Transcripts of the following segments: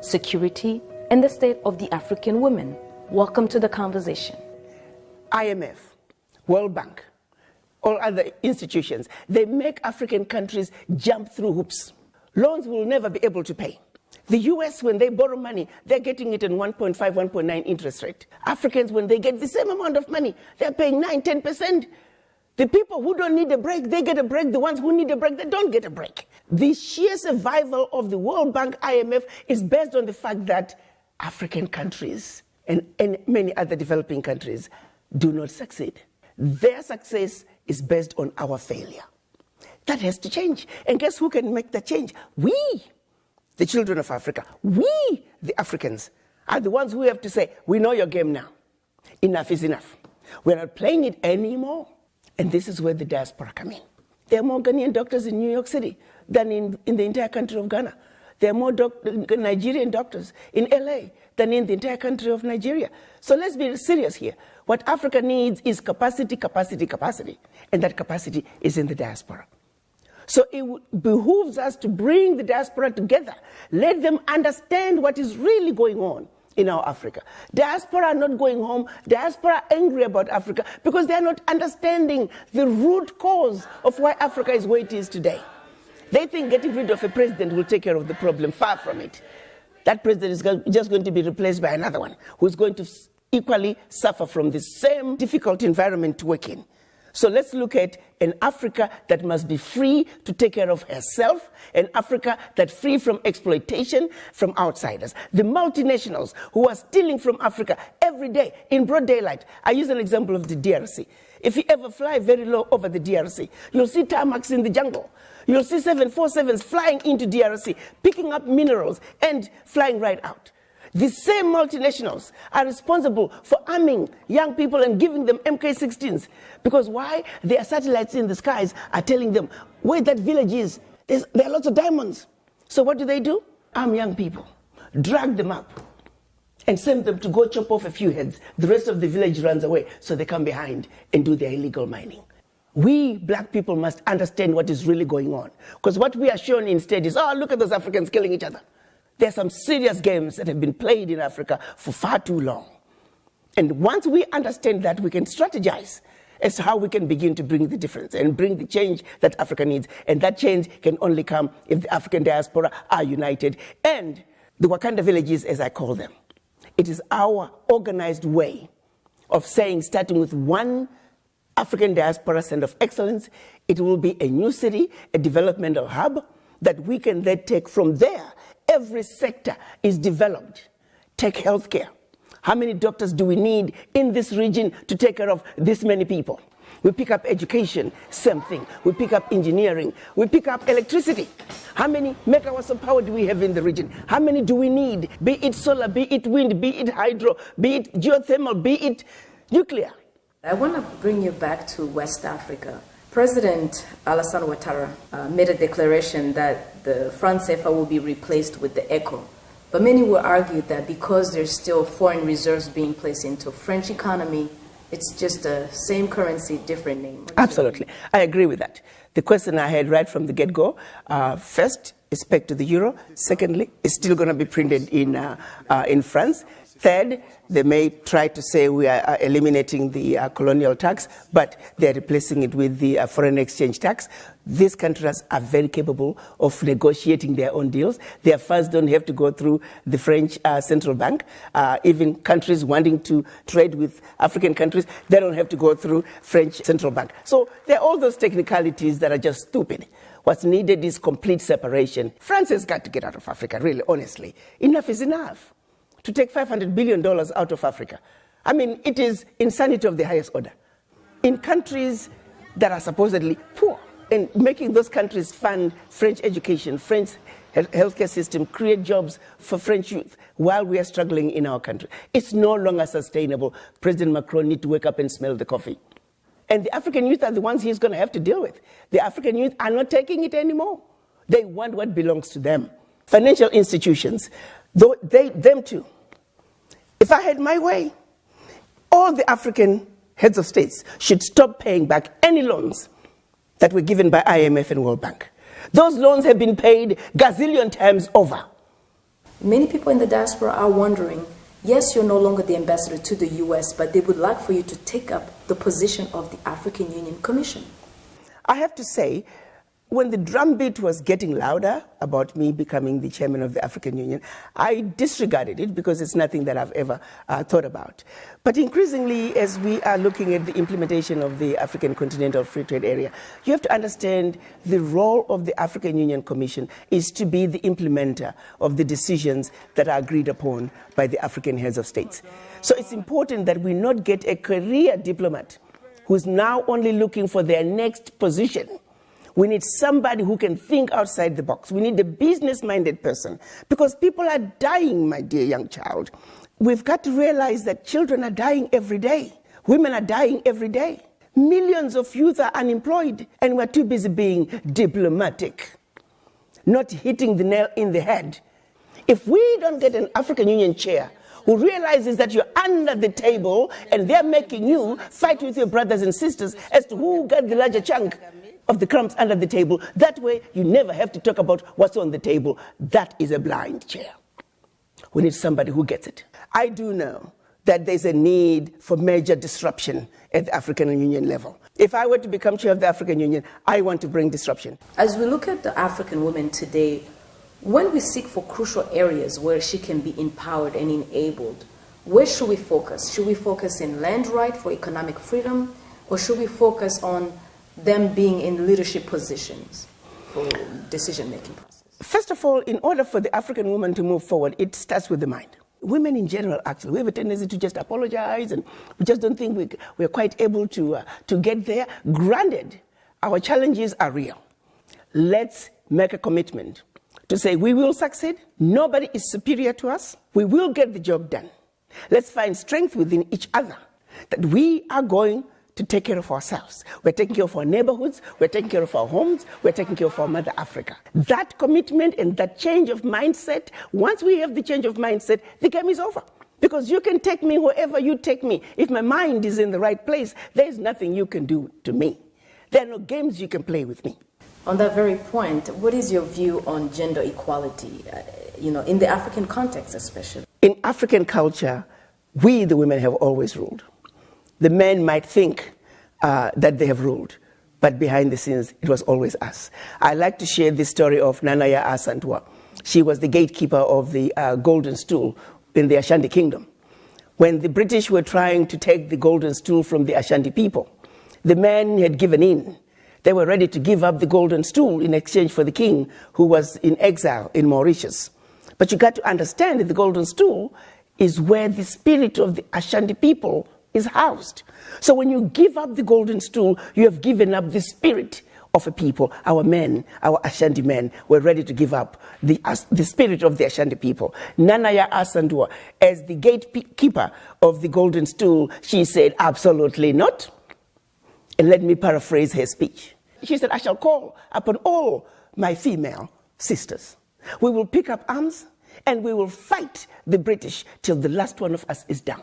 security, and the state of the African women. Welcome to the conversation. IMF, World Bank, all other institutions, they make African countries jump through hoops. Loans will never be able to pay. The US, when they borrow money, they're getting it in 1.5, 1.9 interest rate. Africans, when they get the same amount of money, they're paying 9, 10%. The people who don't need a break, they get a break. The ones who need a break, they don't get a break. The sheer survival of the World Bank, IMF, is based on the fact that African countries and many other developing countries do not succeed. Their success is based on our failure. That has to change. And guess who can make that change? We, the children of Africa, we, the Africans, are the ones who have to say, we know your game now. Enough is enough. We're not playing it anymore. And this is where the diaspora come in. There are more Ghanaian doctors in New York City than in the entire country of Ghana. There are more Nigerian doctors in LA than in the entire country of Nigeria. So let's be serious here. What Africa needs is capacity, capacity, capacity. And that capacity is in the diaspora. So it behooves us to bring the diaspora together. Let them understand what is really going on in our Africa. Diaspora are not going home. Diaspora are angry about Africa because they are not understanding the root cause of why Africa is where it is today. They think getting rid of a president will take care of the problem. Far from it. That president is just going to be replaced by another one who's going to equally suffer from the same difficult environment to work in. So let's look at an Africa that must be free to take care of herself, an Africa that's free from exploitation from outsiders. The multinationals who are stealing from Africa every day in broad daylight. I use an example of the DRC. If you ever fly very low over the DRC, you'll see tarmacs in the jungle. You'll see 747s flying into DRC, picking up minerals and flying right out. The same multinationals are responsible for arming young people and giving them MK-16s. Because why? Their satellites in the skies are telling them where that village is. There are lots of diamonds. So what do? Arm young people, drag them up, and send them to go chop off a few heads. The rest of the village runs away, so they come behind and do their illegal mining. We, black people, must understand what is really going on. Because what we are shown instead is, oh, look at those Africans killing each other. There are some serious games that have been played in Africa for far too long. And once we understand that, we can strategize as to how we can begin to bring the difference and bring the change that Africa needs. And that change can only come if the African diaspora are united. And the Wakanda villages, as I call them, it is our organized way of saying, starting with one African diaspora center of excellence, it will be a new city, a developmental hub that we can then take from there. Every sector is developed. Take healthcare. How many doctors do we need in this region to take care of this many people? We pick up education, same thing. We pick up engineering. We pick up electricity. How many megawatts of power do we have in the region? How many do we need? Be it solar, be it wind, be it hydro, be it geothermal, be it nuclear. I want to bring you back to West Africa. President Alassane Ouattara made a declaration that the franc CFA will be replaced with the ECO. But many will argue that because there's still foreign reserves being placed into French economy, it's just the same currency, different name. Absolutely. I agree with that. The question I had right from the get-go, first, is back to the euro. Secondly, it's still going to be printed in France. Third, they may try to say we are eliminating the colonial tax, but they're replacing it with the foreign exchange tax. These countries are very capable of negotiating their own deals. Their funds don't have to go through the French central bank. Even countries wanting to trade with African countries, they don't have to go through French central bank. So there are all those technicalities that are just stupid. What's needed is complete separation. France has got to get out of Africa, really, honestly. Enough is enough. To take $500 billion out of Africa. I mean, it is insanity of the highest order. In countries that are supposedly poor, and making those countries fund French education, French healthcare system, create jobs for French youth while we are struggling in our country. It's no longer sustainable. President Macron needs to wake up and smell the coffee. And the African youth are the ones he's going to have to deal with. The African youth are not taking it anymore. They want what belongs to them. Financial institutions, them too. If I had my way, all the African heads of states should stop paying back any loans that were given by IMF and World Bank. Those loans have been paid gazillion times over. Many people in the diaspora are wondering, yes, you're no longer the ambassador to the US, but they would like for you to take up the position of the African Union Commission. I have to say, when the drumbeat was getting louder about me becoming the chairman of the African Union, I disregarded it because it's nothing that I've ever thought about. But increasingly, as we are looking at the implementation of the African Continental Free Trade Area, you have to understand the role of the African Union Commission is to be the implementer of the decisions that are agreed upon by the African heads of states. So it's important that we not get a career diplomat who's now only looking for their next position. We need somebody who can think outside the box. We need a business-minded person because people are dying, my dear young child. We've got to realize that children are dying every day. Women are dying every day. Millions of youth are unemployed, and we're too busy being diplomatic, not hitting the nail in the head. If we don't get an African Union chair who realizes that you're under the table and they're making you fight with your brothers and sisters as to who got the larger chunk of the crumbs under the table, that way you never have to talk about what's on the table. That is a blind chair. We need somebody who gets it. I do know that there's a need for major disruption at the African Union level. If I were to become chair of the African Union, I want to bring disruption. As we look at the African woman today, when we seek for crucial areas where she can be empowered and enabled, where should we focus? Should we focus in land right for economic freedom, or should we focus on them being in leadership positions for decision-making process? First of all, in order for the African woman to move forward, it starts with the mind. Women in general, actually, we have a tendency to just apologize, and we just don't think we're quite able to get there. Granted, our challenges are real. Let's make a commitment to say we will succeed. Nobody is superior to us. We will get the job done. Let's find strength within each other, that we are going to take care of ourselves. We're taking care of our neighborhoods, we're taking care of our homes, we're taking care of our Mother Africa. That commitment and that change of mindset, once we have the change of mindset, the game is over. Because you can take me wherever you take me. If my mind is in the right place, there is nothing you can do to me. There are no games you can play with me. On that very point, what is your view on gender equality, in the African context especially? In African culture, we, the women, have always ruled. The men might think that they have ruled, but behind the scenes, it was always us. I like to share the story of Nanaya Asantwa. She was the gatekeeper of the golden stool in the Ashanti kingdom. When the British were trying to take the golden stool from the Ashanti people, the men had given in. They were ready to give up the golden stool in exchange for the king who was in exile in Mauritius. But you got to understand that the golden stool is where the spirit of the Ashanti people is housed. So when you give up the golden stool, you have given up the spirit of a people. Our men, our Ashanti men, were ready to give up the spirit of the Ashanti people. Nanaya Asantwa, as the gatekeeper of the golden stool, she said, absolutely not. And let me paraphrase her speech. She said, I shall call upon all my female sisters. We will pick up arms and we will fight the British till the last one of us is down.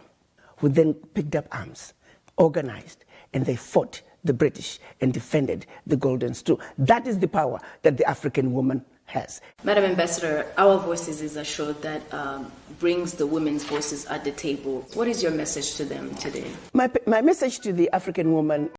We then picked up arms, organized, and they fought the British and defended the golden stool. That is the power that the African woman has. Madam Ambassador, Our Voices is a show that brings the women's voices at the table. What is your message to them today? My message to the African woman